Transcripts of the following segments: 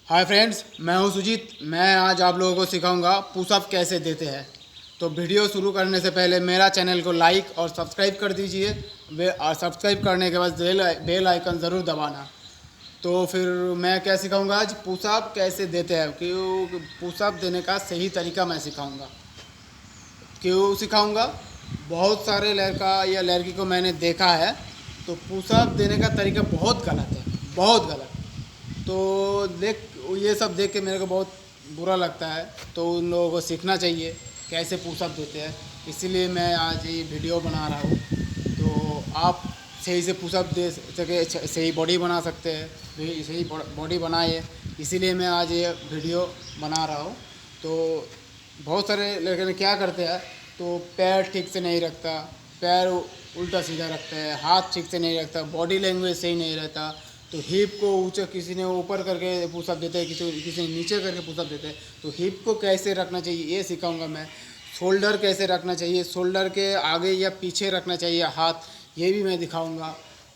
Hi friends, मैं हूं सुजीत। मैं आज आप लोगों को सिखाऊंगा पुशअप कैसे देते हैं। तो वीडियो शुरू करने से पहले मेरा चैनल को लाइक और सब्सक्राइब कर दीजिए। और सब्सक्राइब करने के बाद बेल आइकन ज़रूर दबाना। तो फिर मैं क्या सिखाऊंगा आज, पुशअप कैसे देते हैं। क्यों पुशअप देने का सही तरीका मैं सिखाऊंगा। क्यों सिखाऊंगा, बहुत सारे लड़का या लड़की को मैंने देखा है तो पुशअप देने का तरीका बहुत गलत है, बहुत गलत। तो देख ये सब देख के मेरे को बहुत बुरा लगता है। तो उन लोगों को सीखना चाहिए कैसे पुशअप देते हैं। इसीलिए मैं आज ये वीडियो बना रहा हूँ। तो आप सही से पुशअप दे सके, सही बॉडी बना सकते हैं, सही बॉडी बनाए। इसीलिए मैं आज ये वीडियो बना रहा हूँ। तो बहुत सारे लड़के क्या करते हैं, तो पैर ठीक से नहीं रखता, पैर उल्टा सीधा रखता है, हाथ ठीक से नहीं रखता, बॉडी लैंग्वेज सही नहीं रहता। तो हिप को ऊंचा, किसी ने ऊपर करके पुशअप देते हैं, किसी ने नीचे करके पुशअप देते हैं। तो हिप को कैसे रखना चाहिए ये सिखाऊंगा मैं। शोल्डर कैसे रखना चाहिए, शोल्डर के आगे या पीछे रखना चाहिए हाथ, ये भी मैं दिखाऊंगा।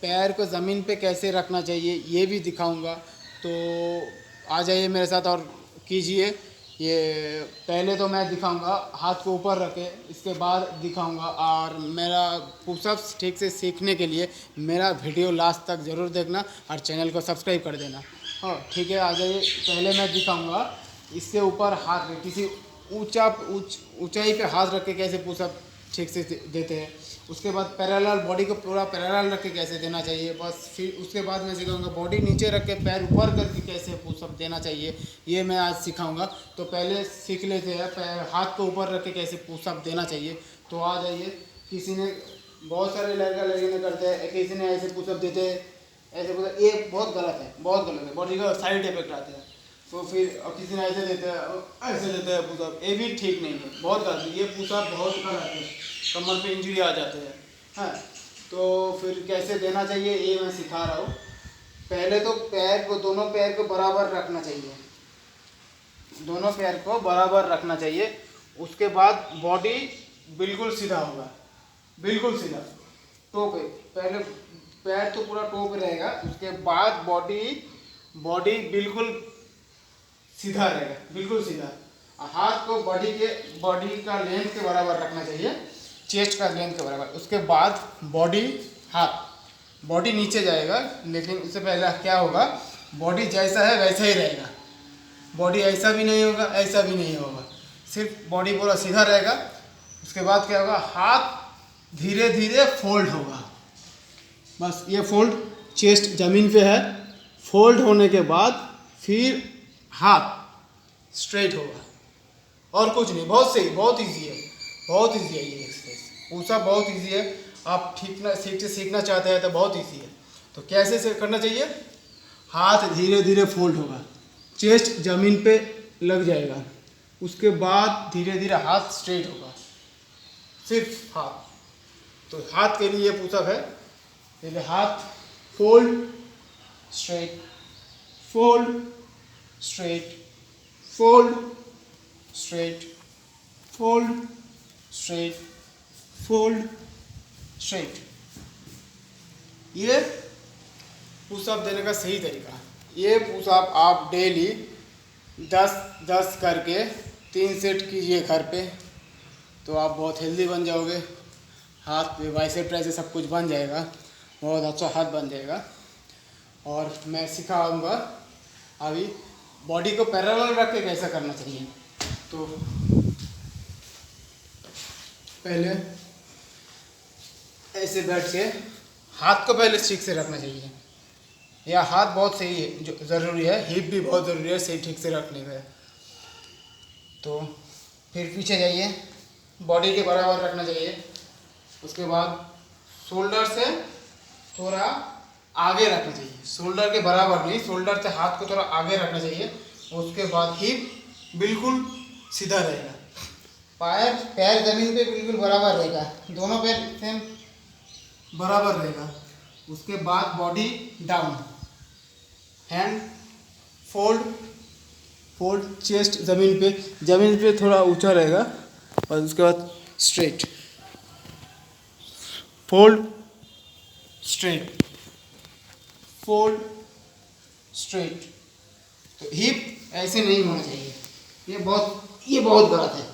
पैर को ज़मीन पे कैसे रखना चाहिए ये भी दिखाऊंगा। तो आ जाइए मेरे साथ और कीजिए ये। पहले तो मैं दिखाऊंगा हाथ को ऊपर रखे, इसके बाद दिखाऊंगा। और मेरा पुशअप्स ठीक से सीखने के लिए मेरा वीडियो लास्ट तक ज़रूर देखना और चैनल को सब्सक्राइब कर देना। हाँ ठीक है, आ जाइए। पहले मैं दिखाऊंगा इसके ऊपर हाथ रख, किसी ऊंचाई पे हाथ रख के कैसे पुशअप ठीक से देते हैं। उसके बाद पैरेलल, बॉडी को पूरा पैरेलल रख के कैसे देना चाहिए। बस फिर उसके बाद मैं सिखाऊंगा बॉडी नीचे रख के पैर ऊपर करके कैसे पुशअप देना चाहिए, ये मैं आज सिखाऊंगा। तो पहले सीख लेते हैं पैर, हाथ को ऊपर रख के कैसे पुशअप देना चाहिए। तो आ जाइए। किसी ने, बहुत सारे लड़का लड़की ने करते हैं, किसी ने ऐसे पुशअप देते हैं, ऐसे पुशअप, ये बहुत गलत है, बहुत गलत है। बॉडी का साइड इफेक्ट आते हैं। तो फिर अब किसी ने ऐसे देते हैं, ऐसे देते हैं पुशअप, ये भी ठीक नहीं है, बहुत गलत है। ये पुशअप बहुत गलत है, कमर पे इंजरी आ जाते हैं। हाँ, तो फिर कैसे देना चाहिए ये मैं सिखा रहा हूँ। पहले तो पैर को, दोनों पैर को बराबर रखना चाहिए, दोनों पैर को बराबर रखना चाहिए। उसके बाद बॉडी बिल्कुल सीधा होगा, बिल्कुल सीधा टो पे। पहले पैर तो पूरा टो पे रहेगा, उसके बाद बॉडी बॉडी बिल्कुल सीधा रहेगा, बिल्कुल सीधा। हाथ को बॉडी का लेंथ के बराबर रखना चाहिए, चेस्ट का लेंथ के बराबर। उसके बाद बॉडी, हाथ, बॉडी नीचे जाएगा, लेकिन उससे पहले क्या होगा, बॉडी जैसा है वैसा ही रहेगा। बॉडी ऐसा भी नहीं होगा, ऐसा भी नहीं होगा, सिर्फ बॉडी पूरा सीधा रहेगा। उसके बाद क्या होगा, हाथ धीरे धीरे फोल्ड होगा। बस ये फोल्ड, चेस्ट ज़मीन पे है, फोल्ड होने के बाद फिर हाथ स्ट्रेट होगा, और कुछ नहीं। बहुत सही, बहुत इजी है, बहुत इजी है ये एक्सरसाइज। पूछा बहुत इजी है। आप ठीक से सीखना चाहते हैं तो बहुत इजी है। तो कैसे से करना चाहिए, हाथ धीरे धीरे फोल्ड होगा, चेस्ट ज़मीन पे लग जाएगा। उसके बाद धीरे धीरे हाथ स्ट्रेट होगा, सिर्फ हाथ। तो हाथ के लिए पुशअप है। पहले हाथ fold, straight, fold, straight, fold, straight, fold, straight, fold, straight. ये पुशअप देने का सही तरीका। ये पुशअप आप डेली 10-10 करके 3 सेट कीजिए घर पे, तो आप बहुत हेल्दी बन जाओगे। हाथ पे बाइसेप ट्राइसेप सब कुछ बन जाएगा, बहुत अच्छा हाथ बन जाएगा। और मैं सिखाऊंगा अभी बॉडी को पैरेलल रख के कैसा करना चाहिए। तो पहले ऐसे बैठ के हाथ को पहले ठीक से रखना चाहिए। यह हाथ बहुत सही है, जो ज़रूरी है, हिप भी बहुत ज़रूरी है सही ठीक से रखने का। तो फिर पीछे जाइए, बॉडी के बराबर रखना चाहिए। उसके बाद शोल्डर से थोड़ा आगे रखना चाहिए, शोल्डर के बराबर नहीं, शोल्डर से हाथ को थोड़ा आगे रखना चाहिए। उसके बाद हिप बिल्कुल सीधा रहेगा, पैर ज़मीन पे बिल्कुल बराबर रहेगा, दोनों पैर सेम बराबर रहेगा। उसके बाद body down, hand fold, fold, chest ज़मीन पे थोड़ा ऊंचा रहेगा। और उसके बाद straight, fold, straight, fold, straight, तो हिप ऐसे नहीं होना चाहिए, ये बहुत गलत है,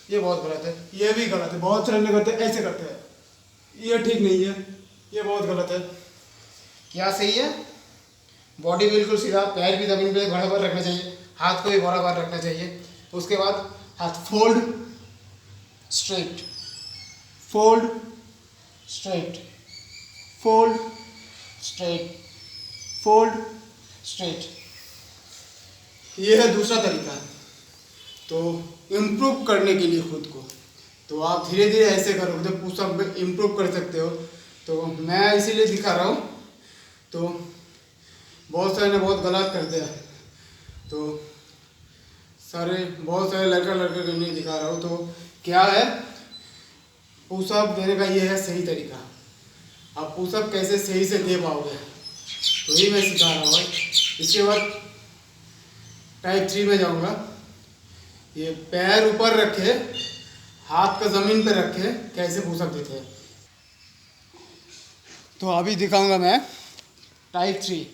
ये बहुत गलत है, ये भी गलत है। बहुत सारे लोग करते हैं ऐसे करते हैं, ये ठीक नहीं है, ये बहुत गलत है। क्या सही है? बॉडी बिल्कुल सीधा, पैर भी ज़मीन पे बराबर रखना चाहिए, हाथ को भी बराबर रखना चाहिए। उसके बाद हाथ fold straight, fold straight, fold straight, fold straight. ये है दूसरा तरीका। तो इम्प्रूव करने के लिए खुद को, तो आप धीरे धीरे ऐसे करोगे तो पुशअप में इम्प्रूव कर सकते हो। तो मैं इसीलिए दिखा रहा हूँ। तो बहुत सारे ने बहुत गलत कर दिया, तो बहुत सारे लड़का के नहीं दिखा रहा हूँ। तो क्या है, पुशअप देने का ये है सही तरीका। आप पुशअप कैसे सही से दे पाओगे तो ये मैं सिखा रहा हूँ। इसके बाद टाइप 3 में जाऊँगा। ये पैर ऊपर रखे, हाथ का ज़मीन पे रखे, कैसे पुशअप देते हैं। तो अभी दिखाऊंगा मैं टाइप 3।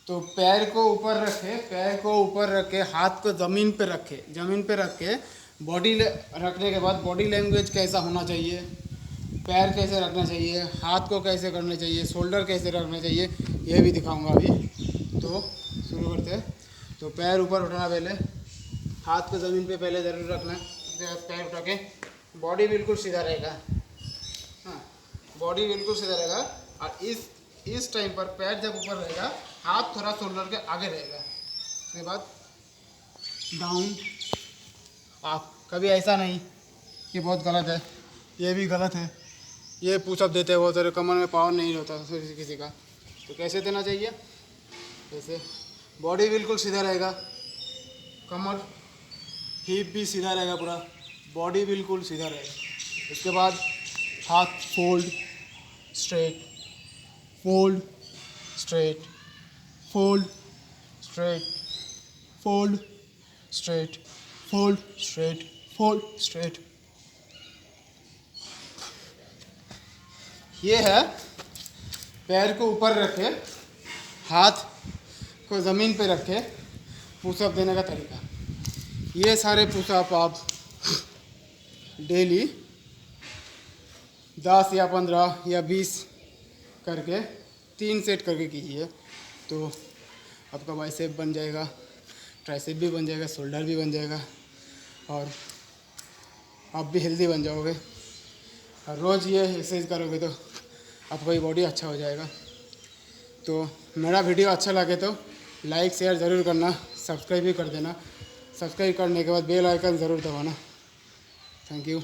तो पैर को ऊपर रखे, हाथ को ज़मीन पे रख के बॉडी रखने के बाद बॉडी लैंग्वेज कैसा होना चाहिए, पैर कैसे रखना चाहिए, हाथ को कैसे करना चाहिए, शोल्डर कैसे रखना चाहिए, ये भी दिखाऊंगा अभी। तो शुरू करते हैं। तो पैर ऊपर उठाना, पहले हाथ को ज़मीन पे पहले ज़रूर रखना है। पैर उठा के बॉडी बिल्कुल सीधा रहेगा, हाँ बॉडी बिल्कुल सीधा रहेगा। और इस टाइम पर पैर जब ऊपर रहेगा, हाथ थोड़ा शोल्डर के आगे रहेगा। उसके बाद डाउन अप, कभी ऐसा नहीं, ये बहुत गलत है, ये भी गलत है। ये पुशअप देते हैं बहुत सारे, कमर में पावर नहीं होता किसी का। तो कैसे देना चाहिए, जैसे बॉडी बिल्कुल सीधा रहेगा, कमर हिप भी सीधा रहेगा, पूरा बॉडी बिल्कुल सीधा रहेगा। उसके बाद हाथ fold straight, fold straight, fold straight, fold straight, fold straight, fold straight. ये है पैर को ऊपर रखे, हाथ को ज़मीन पे रखे पुशअप देने का तरीका। ये सारे पुशअप आप डेली 10 या 15 या 20 करके 3 सेट करके कीजिए। तो आपका बाइसेप बन जाएगा, ट्राइसेप भी बन जाएगा, शोल्डर भी बन जाएगा, और आप भी हेल्दी बन जाओगे। और रोज़ ये एक्सरसाइज करोगे तो आपका बॉडी अच्छा हो जाएगा। तो मेरा वीडियो अच्छा लगे तो लाइक शेयर ज़रूर करना, सब्सक्राइब भी कर देना। सब्सक्राइब करने के बाद बेल आइकन ज़रूर दबाना। Thank you.